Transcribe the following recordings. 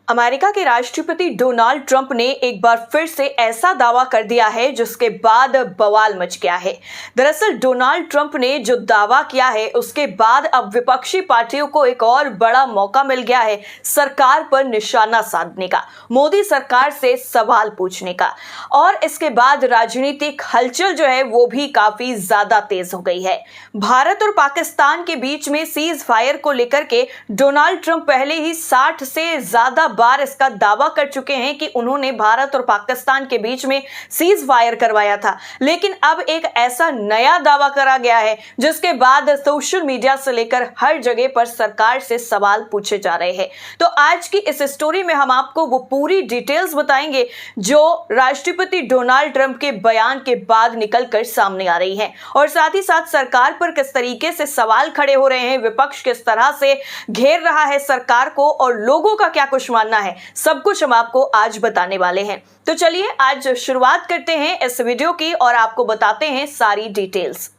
America के राष्ट्रपति Donald Trump ने एक बार फिर से ऐसा दावा कर दिया है जिसके बाद बवाल मच गया है। दरअसल डोनाल्ड ट्रंप ने जो दावा किया है उसके बाद अब विपक्षी पार्टियों को एक और बड़ा मौका मिल गया है सरकार पर निशाना साधने का, मोदी सरकार से सवाल पूछने का। और इसके बाद राजनीतिक हलचल जो है वो भी काफी ज्यादा तेज हो गई है। भारत और पाकिस्तान के बीच में सीज फायर को लेकर के डोनाल्ड ट्रंप पहले ही 60 से ज्यादा बार इसका दावा कर चुके हैं कि उन्होंने भारत और पाकिस्तान के बीच में सीज फायर करवाया था। लेकिन अब एक ऐसा नया दावा करा गया है जिसके बाद सोशल मीडिया से लेकर हर जगह पर सरकार से सवाल पूछे जा रहे हैं। तो आज की इस स्टोरी में हम आपको वो पूरी डिटेल्स बताएंगे जो राष्ट्रपति डोनाल्ड ट्रंप के बयान के बाद निकलकर सामने आ रही है, और साथ ही साथ सरकार पर किस तरीके से सवाल खड़े हो रहे हैं, विपक्ष किस तरह से घेर रहा है सरकार को और लोगों का क्या कुछ मानना है, सब कुछ हम आपको आज बताने वाले हैं। तो चलिए आज शुरुआत करते हैं इस वीडियो की और आपको बताते हैं सारी डिटेल्स।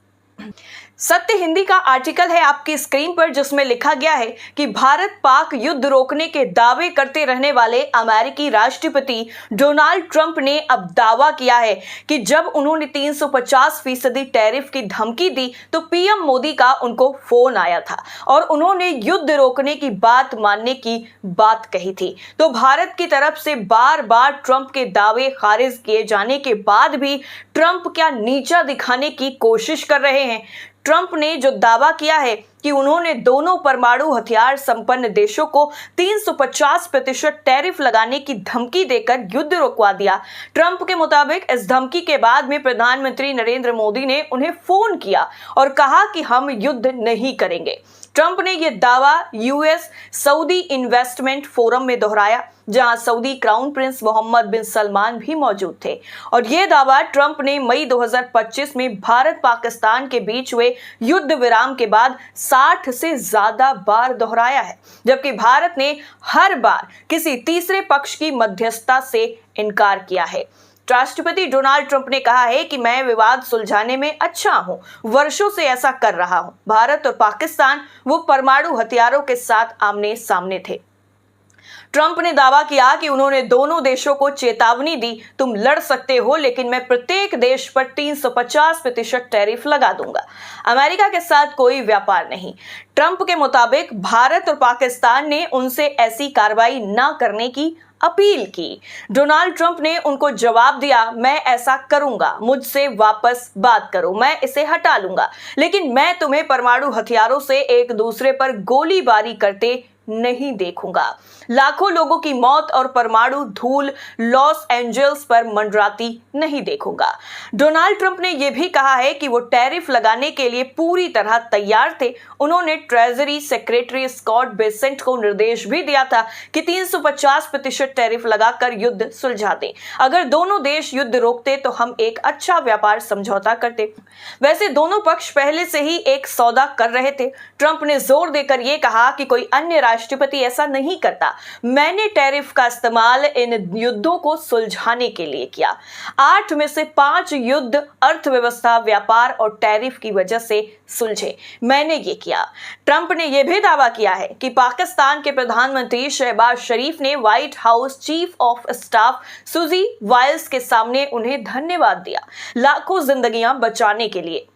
सत्य हिंदी का आर्टिकल है आपकी स्क्रीन पर जिसमें लिखा गया है कि भारत पाक युद्ध रोकने के दावे करते रहने वाले अमेरिकी राष्ट्रपति डोनाल्ड ट्रंप ने अब दावा किया है कि जब उन्होंने 350% टैरिफ की धमकी दी तो पीएम मोदी का उनको फोन आया था और उन्होंने युद्ध रोकने की बात मानने की बात कही थी। तो भारत की तरफ से बार बार ट्रंप के दावे खारिज किए जाने के बाद भी ट्रंप क्या नीचा दिखाने की कोशिश कर रहे हैं। ट्रंप ने जो दावा किया है कि उन्होंने दोनों परमाणु हथियार संपन्न देशों को 350% टैरिफ लगाने की धमकी देकर युद्ध रोकवा दिया। ट्रंप के मुताबिक इस धमकी के बाद में प्रधानमंत्री नरेंद्र मोदी ने उन्हें फोन किया और कहा कि हम युद्ध नहीं करेंगे। ट्रंप ने यह दावा यूएस सऊदी इन्वेस्टमेंट फोरम में दोहराया जहां सऊदी क्राउन प्रिंस मोहम्मद बिन सलमान भी मौजूद थे, और यह दावा ट्रंप ने मई 2025 में भारत पाकिस्तान के बीच हुए युद्ध विराम के बाद 60 से ज्यादा बार दोहराया है, जबकि भारत ने हर बार किसी तीसरे पक्ष की मध्यस्थता से इनकार किया है। राष्ट्रपति डोनाल्ड ट्रंप ने कहा है कि मैं विवाद सुलझाने में अच्छा हूं, वर्षों से ऐसा कर रहा हूं। भारत और पाकिस्तान वो परमाणु हथियारों के साथ आमने सामने थे। ट्रंप ने दावा किया कि उन्होंने दोनों देशों को चेतावनी दी, तुम लड़ सकते हो लेकिन मैं प्रत्येक देश पर 350% टैरिफ लगा दूंगा। अमेरिका के साथ कोई व्यापार नहीं। ट्रंप के मुताबिक भारत और पाकिस्तान ने उनसे ऐसी कार्रवाई न करने की अपील की। डोनाल्ड ट्रंप ने उनको जवाब दिया, मैं ऐसा करूंगा, मुझसे वापस बात करो, मैं इसे हटा लूंगा, लेकिन मैं तुम्हें परमाणु हथियारों से एक दूसरे पर गोलीबारी करते नहीं देखूंगा। लाखों लोगों की मौत और परमाणु धूल लॉस एंजल्स पर मंडराती नहीं देखूंगा। डोनाल्ड ट्रंप ने यह भी कहा है कि वो टैरिफ लगाने के लिए पूरी तरह तैयार थे। उन्होंने ट्रेजरी सेक्रेटरी स्कॉट बेसेंट को निर्देश भी दिया था कि 350% टैरिफ लगाकर युद्ध सुलझा दें। अगर दोनों देश युद्ध रोकते तो हम एक अच्छा व्यापार समझौता करते। वैसे दोनों पक्ष पहले से ही एक सौदा कर रहे थे। ट्रंप ने जोर देकर यह कहा कि कोई अन्य राष्ट्रपति ऐसा नहीं करता। मैंने टैरिफ का इस्तेमाल इन युद्धों को सुलझाने के लिए किया। 8 में से 5 युद्ध अर्थव्यवस्था, व्यापार और टैरिफ की वजह से सुलझे। मैंने ये किया। ट्रंप ने यह भी दावा किया है कि पाकिस्तान के प्रधानमंत्री शहबाज शरीफ ने white house chief of staff सुजी वाइल्स के सामने उन्हें धन्यवाद दिया, लाखों जिंदगियां बचाने के लिए।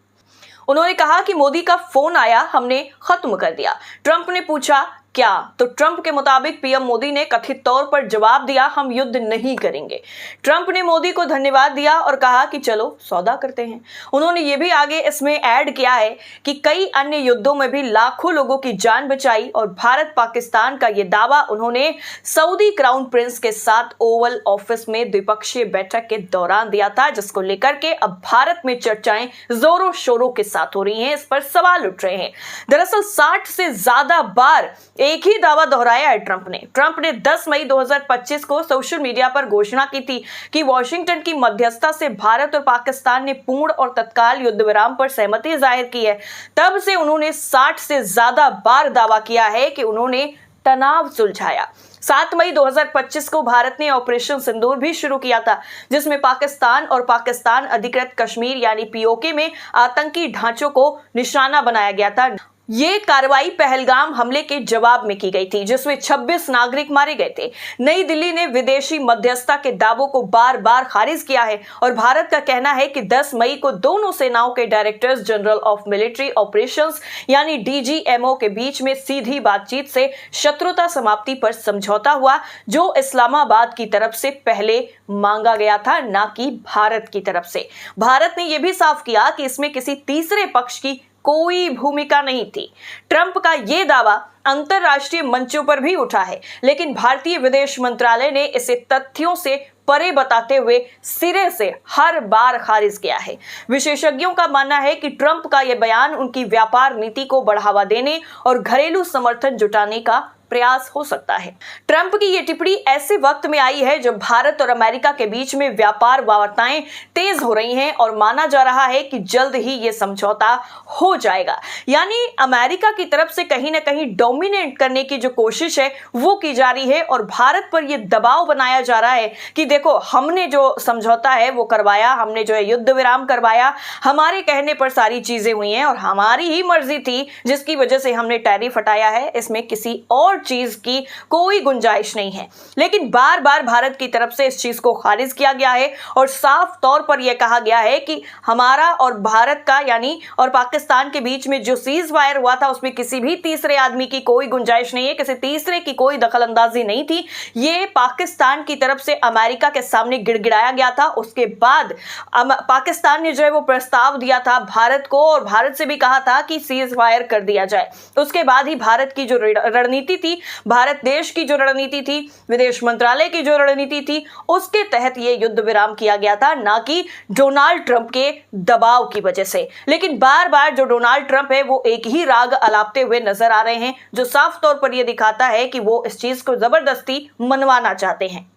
उन्होंने कहा कि मोदी का फोन आया, हमने खत्म कर दिया। ट्रंप ने पूछा क्या, तो ट्रंप के मुताबिक पीएम मोदी ने कथित तौर पर जवाब दिया, हम युद्ध नहीं करेंगे। ट्रंप ने मोदी को धन्यवाद दिया और कहा कि चलो सौदा करते हैं। उन्होंने ये भी आगे इसमें ऐड किया है कि कई अन्य युद्धों में भी लाखों लोगों की जान बचाई, और भारत पाकिस्तान का ये दावा उन्होंने सऊदी क्राउन प्रिंस के साथ ओवल ऑफिस में द्विपक्षीय बैठक के दौरान दिया था, जिसको लेकर के अब भारत में चर्चाएं जोरों शोरों के साथ हो रही हैं, इस पर सवाल उठ रहे हैं। दरअसल 60 से ज्यादा बार एक ही दावा दोहराया है ट्रंप ने 10 मई 2025 को सोशल मीडिया पर घोषणा की थी कि वॉशिंगटन की मध्यस्थता से भारत और पाकिस्तान ने पूर्ण और तत्काल युद्ध विराम पर सहमति जाहिर की है। तब से उन्होंने 60 से ज्यादा बार दावा किया है कि उन्होंने तनाव सुलझाया। 7 मई 2025 को भारत ने ऑपरेशन सिंदूर भी शुरू किया था, जिसमें पाकिस्तान और पाकिस्तान अधिकृत कश्मीर यानी पीओके में आतंकी ढांचों को निशाना बनाया गया था। ये कार्रवाई पहलगाम हमले के जवाब में की गई थी, जिसमें 26 नागरिक मारे गए थे। नई दिल्ली ने विदेशी मध्यस्थता के दावों को बार बार खारिज किया है और भारत का कहना है कि 10 मई को दोनों सेनाओं के directors general of military operations यानी डीजीएमओ के बीच में सीधी बातचीत से शत्रुता समाप्ति पर समझौता हुआ, जो इस्लामाबाद की तरफ से पहले मांगा गया था, ना कि भारत की तरफ से। भारत ने यह भी साफ किया कि इसमें किसी तीसरे पक्ष की कोई भूमिका नहीं थी। ट्रंप का यह दावा अंतरराष्ट्रीय मंचों पर भी उठा है, लेकिन भारतीय विदेश मंत्रालय ने इसे तथ्यों से परे बताते हुए सिरे से हर बार खारिज किया है। विशेषज्ञों का मानना है कि ट्रंप का यह बयान उनकी व्यापार नीति को बढ़ावा देने और घरेलू समर्थन जुटाने का प्रयास हो सकता है। ट्रंप की यह टिप्पणी ऐसे वक्त में आई है जब भारत और अमेरिका के बीच में व्यापार वार्ताएं तेज हो रही हैं और माना जा रहा है कि जल्द ही यह समझौता हो जाएगा। यानी अमेरिका की तरफ से कहीं ना कहीं डोमिनेट करने की जो कोशिश है वो की जा रही है और भारत पर यह दबाव बनाया जा रहा है कि देखो, हमने जो समझौता है वो करवाया, हमने जो है युद्ध विराम करवाया, हमारे कहने पर सारी चीजें हुई हैं और हमारी ही मर्जी थी जिसकी वजह से हमने टैरिफ हटाया है, इसमें किसी और चीज की कोई गुंजाइश नहीं है। लेकिन बार बार भारत की तरफ से इस चीज को खारिज किया गया है और साफ तौर पर यह कहा गया है कि हमारा और भारत का यानी और पाकिस्तान के बीच में जो सीज फायर हुआ था उसमें किसी भी तीसरे आदमी की कोई गुंजाइश नहीं है, किसी तीसरे की कोई दखलंदाजी नहीं थी। ये पाकिस्तान की तरफ से अमेरिका के सामने गिड़गिड़ाया गया था। उसके बाद पाकिस्तान ने जो है वो प्रस्ताव दिया था भारत को और भारत से भी कहा था कि सीज फायर कर दिया जाए। उसके बाद ही भारत की जो रणनीति थी, भारत देश की जो रणनीति थी, विदेश मंत्रालय की जो रणनीति थी, उसके तहत यह युद्ध विराम किया गया था, ना कि डोनाल्ड ट्रंप के दबाव की वजह से। लेकिन बार बार जो डोनाल्ड ट्रंप है वो एक ही राग अलापते हुए नजर आ रहे हैं, जो साफ तौर पर यह दिखाता है कि वो इस चीज को जबरदस्ती मनवाना चाहते हैं।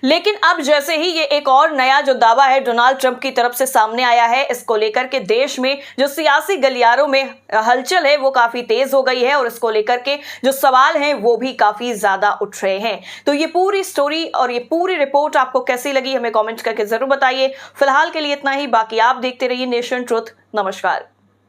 लेकिन अब जैसे ही ये एक और नया जो दावा है डोनाल्ड ट्रंप की तरफ से सामने आया है, इसको लेकर के देश में जो सियासी गलियारों में हलचल है वो काफी तेज हो गई है और इसको लेकर के जो सवाल हैं वो भी काफी ज्यादा उठ रहे हैं। तो ये पूरी स्टोरी और ये पूरी रिपोर्ट आपको कैसी लगी हमें कमेंट करके जरूर बताइए। फिलहाल के लिए इतना ही, बाकी आप देखते रहिए नेशन ट्रुथ। नमस्कार।